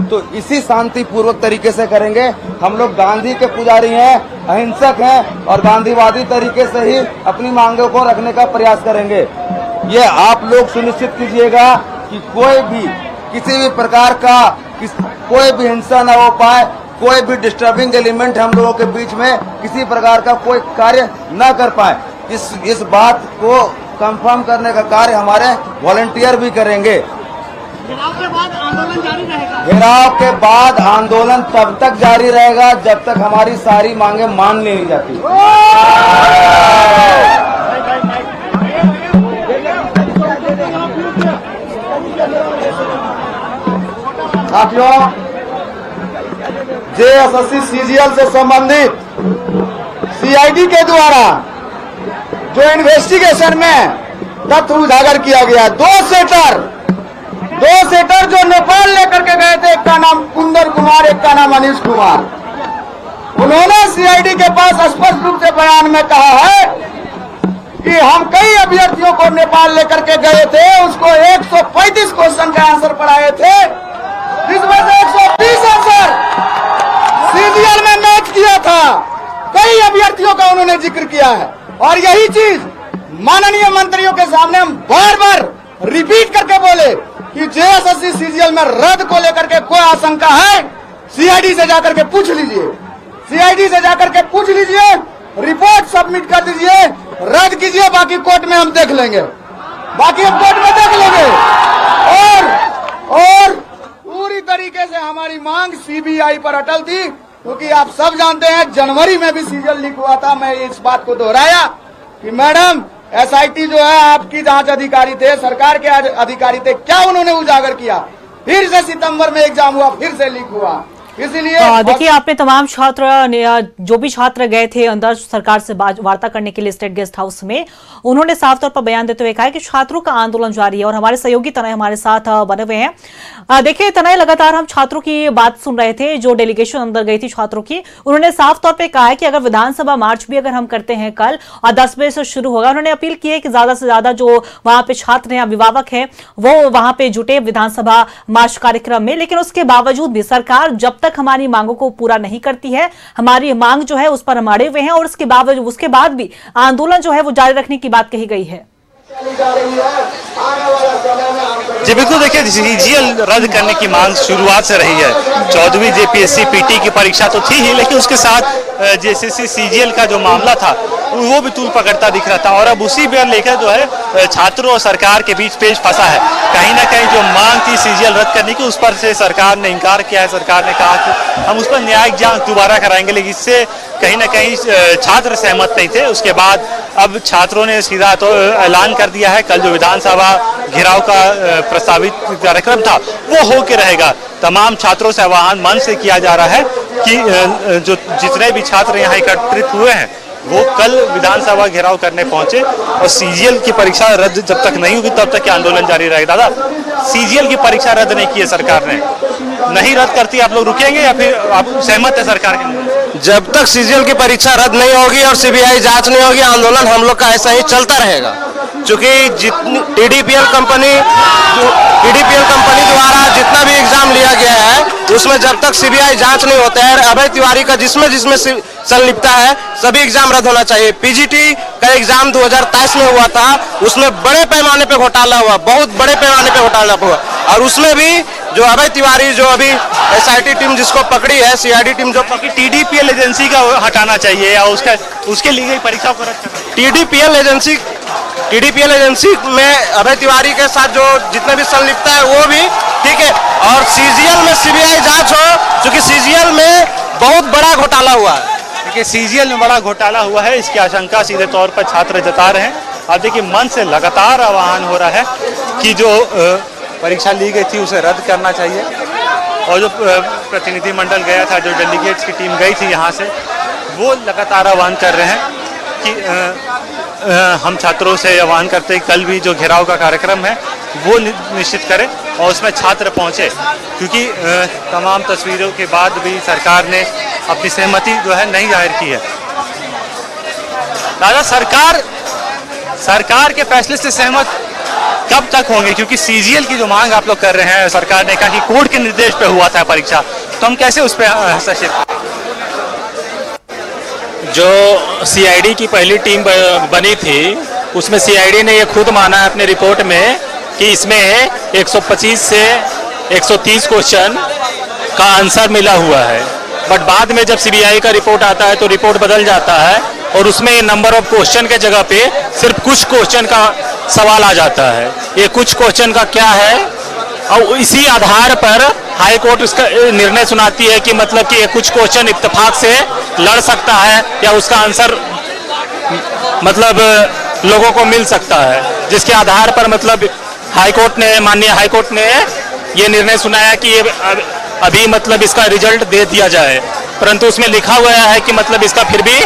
तो इसी शांतिपूर्वक तरीके से करेंगे। हम लोग गांधी के पुजारी हैं, अहिंसक हैं, और गांधीवादी तरीके से ही अपनी मांगों को रखने का प्रयास करेंगे। ये आप लोग सुनिश्चित कीजिएगा कि कोई भी किसी भी प्रकार का कोई भी हिंसा न हो पाए, कोई भी डिस्टर्बिंग एलिमेंट हम लोगों के बीच में किसी प्रकार का कोई कार्य न कर पाए। इस बात को कंफर्म करने का कार्य हमारे वॉलंटियर भी करेंगे। घेराव के बाद आंदोलन जारी रहेगा। घेराव के बाद आंदोलन तब तक जारी रहेगा जब तक हमारी सारी मांगे मान ली नहीं जाती। साथियों, JSSC CGL से संबंधित CID के द्वारा जो इन्वेस्टिगेशन में तथ्य उजागर किया गया, दो सेटर जो नेपाल लेकर के गए थे, एक का नाम कुंदर कुमार, एक का नाम अनिश कुमार, उन्होंने CID के पास स्पष्ट रूप से बयान में कहा है कि हम कई अभ्यर्थियों को नेपाल लेकर के गए थे, उसको 135 क्वेश्चन का आंसर पढ़ाए थे, जिसमें से 120 आंसर CGL में मैच किया था। कई अभ्यर्थियों का उन्होंने जिक्र किया है, और यही चीज माननीय मंत्रियों के सामने हम बार बार रिपीट करके बोले कि JSSC CGL में रद्द को लेकर के कोई आशंका है, CID से जाकर के पूछ लीजिए, CID से जाकर के पूछ लीजिए, रिपोर्ट सबमिट कर दीजिए, रद्द कीजिए, बाकी कोर्ट में हम देख लेंगे, और पूरी तरीके से हमारी मांग CBI पर अटल थी, क्योंकि आप सब जानते हैं जनवरी में भी CGL लीक हुआ था। मैं इस बात को दोहराया कि मैडम SIT जो है आपकी जांच अधिकारी थे, सरकार के अधिकारी थे, क्या उन्होंने उजागर किया? फिर से सितंबर में एग्जाम हुआ, फिर से लीक हुआ। इसीलिए देखिए, आपने तमाम छात्र, जो भी छात्र गए थे अंदर सरकार से वार्ता करने के लिए स्टेट गेस्ट हाउस में, उन्होंने साफ तौर पर बयान देते हुए कहा कि छात्रों का आंदोलन जारी है, और हमारे सहयोगी तनय हमारे साथ बने हुए हैं। देखिए तनय, लगातार हम छात्रों की बात सुन रहे थे, जो डेलीगेशन अंदर गई थी छात्रों की, उन्होंने साफ तौर पर कहा है कि अगर विधानसभा मार्च भी अगर हम करते हैं कल और 10 बजे से शुरू होगा, उन्होंने अपील की है कि ज्यादा से ज्यादा जो वहां पे छात्र हैं, अभिभावक हैं, वो वहां पे जुटे विधानसभा मार्च कार्यक्रम में। लेकिन उसके बावजूद भी सरकार जब तक हमारी मांगों को पूरा नहीं करती है, हमारी मांग जो है उस पर हम अड़े हुए हैं, और उसके बाद भी आंदोलन जो है वो जारी रखने की बात कही गई है। जी बिल्कुल, देखिए सीजीएल रद्द करने की मांग शुरुआत से रही है। 14वीं जेपीएससी पीटी की परीक्षा तो थी ही, लेकिन उसके साथ जेसीसी सीजीएल का जो मामला था वो भी तूल पकड़ता दिख रहा था, और अब उसी पर लेकर जो है छात्रों और सरकार के बीच पेच फंसा है। कहीं ना कहीं जो मांग थी सीजीएल रद्द करने की, उस पर से सरकार ने इनकार किया है। सरकार ने कहा कि हम उस पर न्यायिक जांच दोबारा कराएंगे, लेकिन इससे कहीं ना कहीं छात्र सहमत नहीं थे। उसके बाद अब छात्रों ने सीधा तो ऐलान कर दिया है, कल जो विधानसभा घेराव का प्रस्तावित कार्यक्रम था वो होके रहेगा। तमाम छात्रों से आह्वान मन से किया जा रहा है कि जो जितने भी छात्र यहाँ एकत्रित हुए हैं वो कल विधानसभा घेराव करने पहुंचे, और सीजीएल की परीक्षा रद्द जब तक नहीं होगी तब तक ये आंदोलन जारी रहेगा। दादा, सीजीएल की परीक्षा रद्द नहीं की है सरकार ने, नहीं रद्द करती आप लोग रुकेंगे या फिर आप सहमत है सरकार के? जब तक सीजीएल की परीक्षा रद्द नहीं होगी और सीबीआई जांच नहीं होगी, आंदोलन हम लोग का ऐसा ही चलता रहेगा। क्योंकि जितनी टीडीपीएल कंपनी द्वारा जितना भी एग्जाम लिया गया है उसमें जब तक सीबीआई जांच नहीं होता है, अभय तिवारी का जिसमें संलिप्तता है, सभी एग्जाम रद्द होना चाहिए। पीजीटी का एग्जाम 2023 में हुआ था, उसमें बड़े पैमाने पे घोटाला हुआ, बहुत बड़े पैमाने पे घोटाला हुआ, और उसमें भी जो अभय तिवारी जो अभी एसआईटी टीम जिसको पकड़ी है, सीआईडी टीम जो पकड़ी, टीडीपीएल एजेंसी का हटाना चाहिए या उसके लिए परीक्षा को रद्द करना? टीडीपीएल एजेंसी में अभय तिवारी के साथ जो जितने भी संलिप्तता है वो भी ठीक है, और सीजीएल में सीबीआई जांच हो, क्योंकि सीजीएल में बहुत बड़ा घोटाला हुआ है। देखिए सीजीएल में बड़ा घोटाला हुआ है, इसकी आशंका सीधे तौर पर छात्र जता रहे हैं। अब देखिए मन से लगातार आह्वान हो रहा है कि जो परीक्षा ली गई थी उसे रद्द करना चाहिए, और जो प्रतिनिधिमंडल गया था, जो डेलीगेट्स की टीम गई थी यहाँ से, वो लगातार आह्वान कर रहे हैं कि हम छात्रों से आह्वान करते हैं कल भी जो घेराव का कार्यक्रम है वो निश्चित करें और उसमें छात्र पहुँचे, क्योंकि तमाम तस्वीरों के बाद भी सरकार ने अपनी सहमति जो है नहीं जाहिर की है। दादा, सरकार के फैसले से सहमत कब तक होंगे? क्योंकि सीजीएल की जो मांग आप लोग कर रहे हैं, सरकार ने कहा कि कोर्ट के निर्देश पे हुआ था परीक्षा, तो हम कैसे उस पर हस्तक्षेप? जो सीआईडी की पहली टीम बनी थी उसमें सीआईडी ने ये खुद माना है अपने रिपोर्ट में कि इसमें 125 से 130 क्वेश्चन का आंसर मिला हुआ है, बट बाद में जब सीबीआई का रिपोर्ट आता है तो रिपोर्ट बदल जाता है और उसमें नंबर ऑफ क्वेश्चन के जगह पे सिर्फ कुछ क्वेश्चन का सवाल आ जाता है। ये कुछ क्वेश्चन का क्या है, और इसी आधार पर हाई कोर्ट उसका निर्णय सुनाती है कि मतलब कि ये कुछ क्वेश्चन इत्तेफाक से लड़ सकता है या उसका आंसर मतलब लोगों को मिल सकता है, जिसके आधार पर मतलब माननीय हाई कोर्ट ने ये निर्णय सुनाया कि ये अभी मतलब इसका रिजल्ट दे दिया जाए, परंतु उसमें लिखा हुआ है कि मतलब इसका फिर भी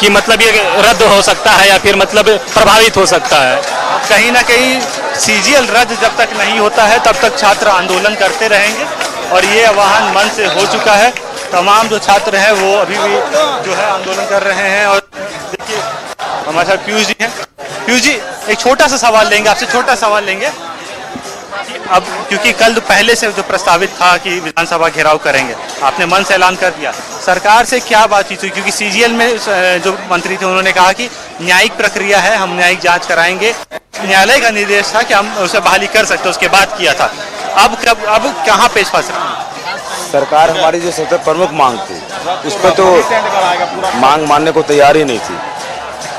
कि मतलब ये रद्द हो सकता है या फिर मतलब प्रभावित हो सकता है। कहीं ना कहीं सीजीएल रद्द जब तक नहीं होता है तब तक छात्र आंदोलन करते रहेंगे, और ये आह्वान मन से हो चुका है। तमाम जो छात्र हैं वो अभी भी जो है आंदोलन कर रहे हैं। और देखिए हमारे साथ पीयूष जी हैं। पीयूष जी, एक छोटा सा सवाल लेंगे आपसे, अब क्योंकि कल पहले से जो प्रस्तावित था कि विधानसभा घेराव करेंगे, आपने मन से ऐलान कर दिया, सरकार से क्या बातचीत हुई? क्योंकि सीजीएल में जो मंत्री थे उन्होंने कहा कि न्यायिक प्रक्रिया है, हम न्यायिक जांच कराएंगे, न्यायालय का निर्देश था कि हम उसे बहाली कर सकते, उसके बाद किया था। अब कहाँ पेश फंस रहा है? सरकार हमारी जो सबसे प्रमुख मांग थी उस पर तो मांग मानने को तैयार ही नहीं थी।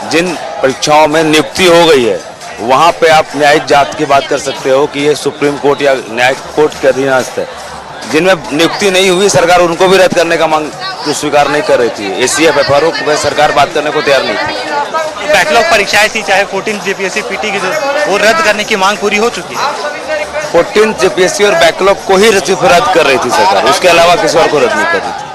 जिन परीक्षाओं में नियुक्ति हो गई है वहाँ पे आप न्यायिक जांच की बात कर सकते हो कि ये सुप्रीम कोर्ट या न्यायिक कोर्ट के अधीनस्थ है। जिनमें नियुक्ति नहीं हुई सरकार उनको भी रद्द करने का मांग तो स्वीकार नहीं कर रही थी। एसीएफ एफआरओ पे सरकार बात करने को तैयार नहीं थी। बैकलॉग परीक्षाएं थी, चाहे 14 जेपीएससी पीटी की, वो रद्द करने की मांग पूरी हो चुकी है। 14 जेपीएससी और बैकलॉग को ही रद्द कर रही थी सरकार, उसके अलावा किसी और को रद्द नहीं कर रही थी।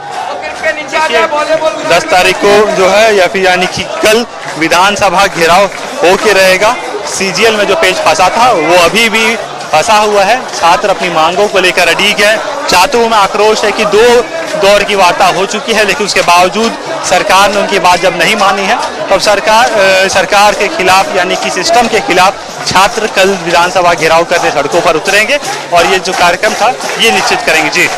10 तारीख को जो है या फिर यानी कि कल विधानसभा घेराव होके रहेगा। सीजीएल में जो पेच फंसा था वो अभी भी फंसा हुआ है। छात्र अपनी मांगों को लेकर अड़िग है। छात्रों में आक्रोश है कि 2 दौर की वार्ता हो चुकी है, लेकिन उसके बावजूद सरकार ने उनकी बात जब नहीं मानी है तब सरकार के खिलाफ यानी कि सिस्टम के खिलाफ छात्र कल विधानसभा घेराव करके सड़कों पर उतरेंगे और ये जो कार्यक्रम था ये निश्चित करेंगे। जी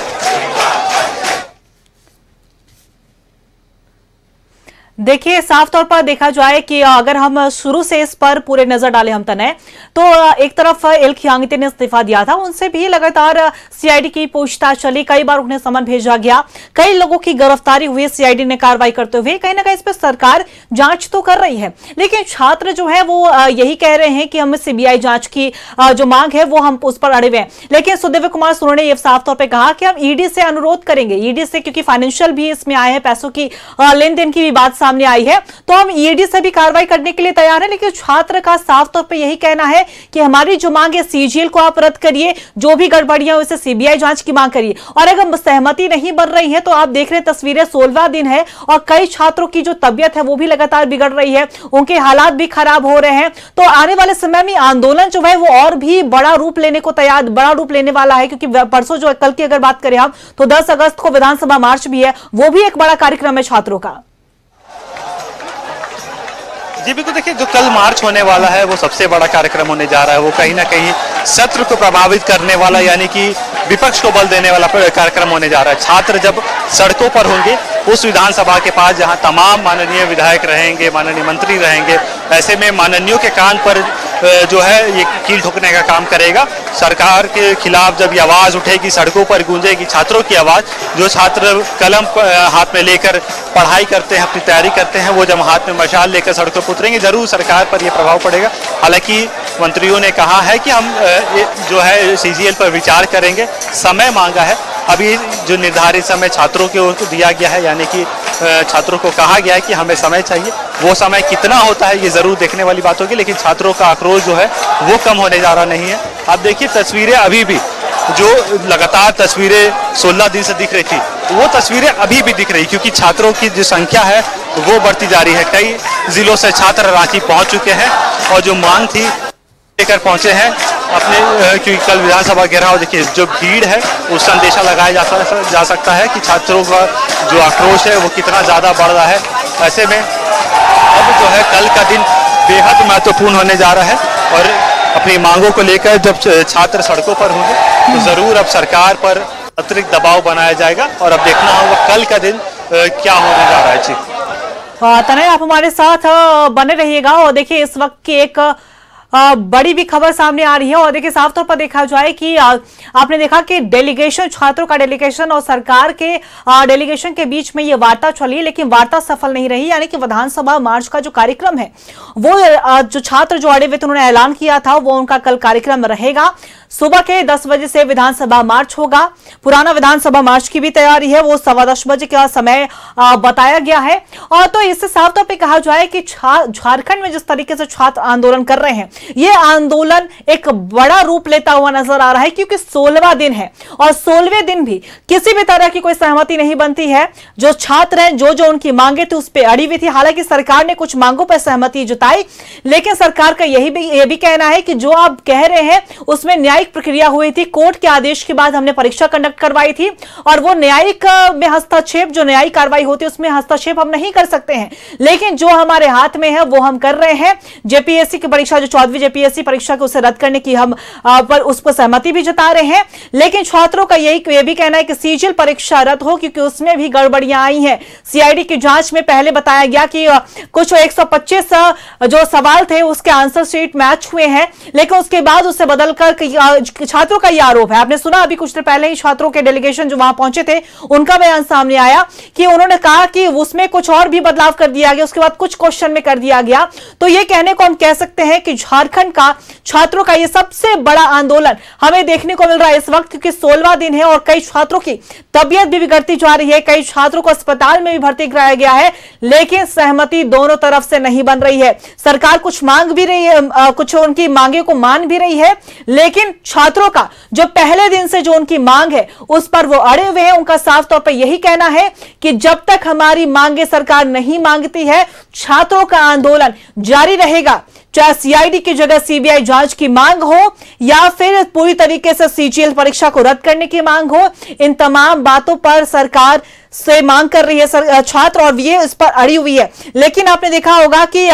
देखिए, साफ तौर पर देखा जाए कि अगर हम शुरू से इस पर पूरे नजर डालें हम तने तो एक तरफ एल खियांगते ने इस्तीफा दिया था, उनसे भी लगातार सीआईडी की पूछताछ चली, कई बार उन्हें समन भेजा गया, कई लोगों की गिरफ्तारी हुई सीआईडी ने कार्रवाई करते हुए। कहीं ना कहीं इस पर सरकार जांच तो कर रही है, लेकिन छात्र जो है वो यही कह रहे हैं कि हमें सीबीआई जांच की जो मांग है वो हम उस पर अड़े हुए हैं। लेकिन सुदिव्य कुमार सोरेन ने यह साफ तौर पर कहा कि हम ईडी से अनुरोध करेंगे, ईडी से, क्योंकि फाइनेंशियल भी इसमें आए हैं, पैसों की लेन देन की भी बात सामने आई है, तो हम ईडी से भी कार्रवाई करने के लिए तैयार हैं। लेकिन छात्र का साफ तौर पे यही कहना है कि हमारी जो मांग है सीजीएल को आप रद्द करिए, जो भी गड़बड़ियां उसे सीबीआई जांच की मांग करिए। और अगर सहमति नहीं बन रही है तो आप देख रहे तस्वीरें, 16वां दिन है और कई छात्रों की जो तबियत है वो भी लगातार बिगड़ रही है, उनके हालात भी खराब हो रहे हैं। तो आने वाले समय में आंदोलन जो है वो और भी बड़ा रूप लेने वाला है, क्योंकि परसों जो कल की अगर बात करें हम तो 10 अगस्त को विधानसभा मार्च भी है, वो भी एक बड़ा कार्यक्रम है छात्रों का। जी बिल्कुल, देखिए जो कल मार्च होने वाला है वो सबसे बड़ा कार्यक्रम होने जा रहा है। वो कहीं ना कहीं सत्र को प्रभावित करने वाला, यानी कि विपक्ष को बल देने वाला कार्यक्रम होने जा रहा है। छात्र जब सड़कों पर होंगे उस विधानसभा के पास जहां तमाम माननीय विधायक रहेंगे, माननीय मंत्री रहेंगे, ऐसे में माननीयों के कान पर जो है ये कील ठोकने का काम करेगा। सरकार के खिलाफ जब ये आवाज़ उठेगी, सड़कों पर गूंजेगी छात्रों की आवाज़, जो छात्र कलम हाथ में लेकर पढ़ाई करते हैं, अपनी तैयारी करते हैं, वो जब हाथ में मशाल लेकर सड़कों पर उतरेंगे, जरूर सरकार पर यह प्रभाव पड़ेगा। हालांकि मंत्रियों ने कहा है कि हम जो है सीजीएल पर विचार करेंगे, समय मांगा है। अभी जो निर्धारित समय छात्रों की ओर दिया गया है, यानी कि छात्रों को कहा गया है कि हमें समय चाहिए, वो समय कितना होता है ये जरूर देखने वाली बात होगी। लेकिन छात्रों का आक्रोश जो है वो कम होने जा रहा नहीं है। आप देखिए तस्वीरें, अभी भी जो लगातार तस्वीरें 16 दिन से दिख रही थी वो तस्वीरें अभी भी दिख रही, क्योंकि छात्रों की जो संख्या है वो बढ़ती जा रही है। कई जिलों से छात्र रांची पहुंच चुके हैं और जो मांग थी लेकर पहुंचे हैं अपने, क्योंकि कल विधानसभा घेराव, देखिए जो भीड़ है उसका अंदेशा लगाया जा सकता है कि छात्रों का जो आक्रोश है वो कितना ज़्यादा बढ़ रहा है। ऐसे में अब जो है कल का दिन बेहद महत्वपूर्ण होने जा रहा है और अपनी मांगों को लेकर जब छात्र सड़कों पर होंगे तो ज़रूर अब सरकार पर अतिरिक्त दबाव बनाया जाएगा और अब देखना होगा कल का दिन क्या होने जा रहा है। जी तनय, आप हमारे साथ बने रहिएगा और देखिए इस वक्त की एक बड़ी भी खबर सामने आ रही है। और देखिए साफ तौर पर देखा जाए कि आपने देखा कि डेलीगेशन, छात्रों का डेलीगेशन और सरकार के डेलीगेशन के बीच में ये वार्ता चली, लेकिन वार्ता सफल नहीं रही। यानी कि विधानसभा मार्च का जो कार्यक्रम है वो जो छात्र जो अड़े हुए थे उन्होंने ऐलान किया था वो उनका कल कार्यक्रम रहेगा। सुबह के 10 बजे से विधानसभा मार्च होगा। पुराना विधानसभा मार्च की भी तैयारी है, वो 10:15 बजे का समय बताया गया है। और तो इससे साफ तौर पे कहा जाए कि झारखंड में जिस तरीके से छात्र आंदोलन कर रहे हैं, ये आंदोलन एक बड़ा रूप लेता हुआ नजर आ रहा है, क्योंकि 16वां दिन है और 16वें दिन भी किसी भी तरह की कोई सहमति नहीं बनती है। जो छात्र हैं, जो उनकी मांगे थी उस पर अड़ी हुई थी। हालांकि सरकार ने कुछ मांगों पर सहमति जुटाई, लेकिन सरकार का यह भी कहना है कि जो आप कह रहे हैं उसमें न्यायिक प्रक्रिया हुई थी। कोर्ट के आदेश के बाद हमने परीक्षा कंडक्ट करवाई थी और वो न्यायिक में हस्तक्षेप, जो न्यायिक कार्रवाई होती है उसमें हस्तक्षेप हम नहीं कर सकते हैं, लेकिन जो हमारे हाथ में है वो हम कर रहे हैं। जेपीएससी की परीक्षा, जो 14वीं जेपीएससी परीक्षा को उसे रद्द करने की हम पर उस पर सहमति भी जता रहे हैं। लेकिन छात्रों का यह भी कहना है कि सीजीएल परीक्षा रद्द हो, क्योंकि उसमें भी गड़बड़ियां आई हैं। सीआईडी की जांच में पहले बताया गया कि कुछ 125 जो सवाल थे उसके आंसर शीट मैच हुए हैं, लेकिन उसके बाद उसे बदलकर छात्रों का यह आरोप है। आपने सुना अभी कुछ देर पहले ही छात्रों के डेलीगेशन जो वहां पहुंचे थे उनका बयान सामने आया कि उन्होंने कहा कि उसमें कुछ और भी बदलाव कर दिया गया, उसके बाद कुछ क्वेश्चन में कर दिया गया। तो यह कहने को हम कह सकते हैं कि झारखंड का छात्रों का यह सबसे बड़ा आंदोलन हमें देखने को मिल रहा है इस वक्त, क्योंकि 16वां दिन है और कई छात्रों की तबियत भी बिगड़ती जा रही है। कई छात्रों को अस्पताल में भी भर्ती कराया गया है, लेकिन सहमति दोनों तरफ से नहीं बन रही है। सरकार कुछ मांग भी रही है, कुछ उनकी मांगे को मान भी रही है, लेकिन छात्रों का जो पहले दिन से जो उनकी मांग है उस पर वो अड़े हुए हैं। उनका साफ तौर पर यही कहना है कि जब तक हमारी मांगे सरकार नहीं मांगती है, छात्रों का आंदोलन जारी रहेगा। चाहे सीआईडी की जगह सीबीआई जांच की मांग हो या फिर पूरी तरीके से सीजीएल परीक्षा को रद्द करने की मांग हो, इन तमाम बातों पर सरकार से मांग कर रही है छात्र और ये इस पर अड़ी हुई है। लेकिन आपने देखा होगा कि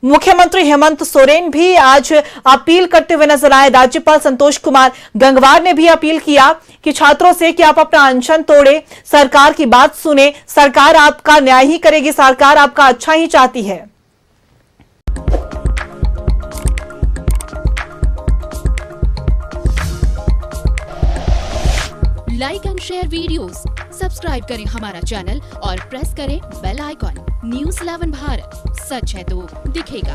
मुख्यमंत्री हेमंत सोरेन भी आज अपील करते हुए नजर आए। राज्यपाल संतोष कुमार गंगवार ने भी अपील किया कि छात्रों से कि आप अपना अनशन तोड़े, सरकार की बात सुने, सरकार आपका न्याय ही करेगी, सरकार आपका अच्छा ही चाहती है। Like and share videos, subscribe करें हमारा चैनल और प्रेस करें बेल आइकॉन। न्यूज़ 11 भारत, सच है तो दिखेगा।